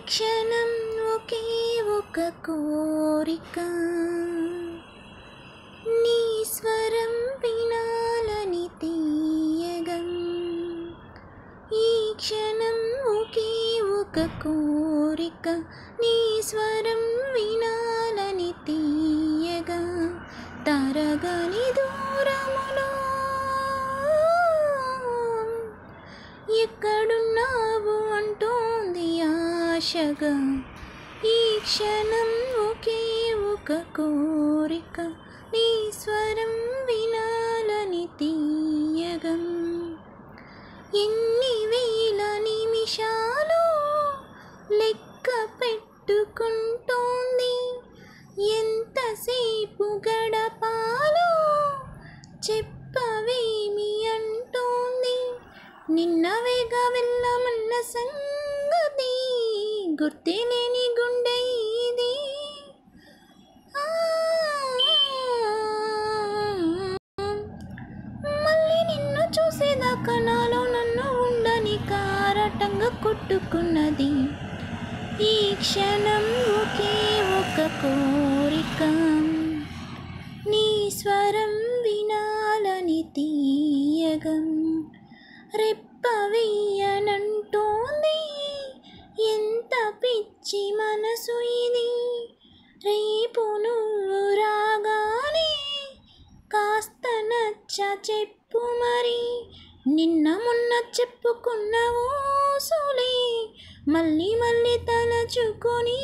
క్షణం ఒకే ఒక కోరిక, నీ స్వరం వినాలని తీయగా. ఈ క్షణం ఒకే ఒక కోరిక, నీ స్వరం వినాలని తీయగా. తరగని దూరములో ఎక్కడున్నావు అంటోంది ఆశగా. ఈ క్షణం ఒకే ఒక కోరిక, నీ స్వరం వినాలని తీయగా. ఎన్ని వేల నిమిషాలు లెక్క పెట్టుకుంటోంది, ఎంతసేపు గడపాలో చెప్పవేమి అంటోంది. నిన్నవేగా వెళ్ళమన్న సంగతి గుర్తే లేని గుండె ఇది. మళ్ళీ నిన్ను చూసేదాకా నాలో నన్ను ఉండని కారటంగా కొట్టుకున్నది. ఈ క్షణం ఒకే ఒక కోరిక, నీ స్వరం వినాలని తీయగా. రెప్ప వెయ్యనంటోంది, ఎంత పిచ్చి మనసు ఇది. రేపు నువ్వు రాగానే కాస్త నచ్చ చెప్పు మరి. నిన్న మొన్న చెప్పుకున్న ఊసులే మళ్ళీ మళ్ళీ తలచుకొని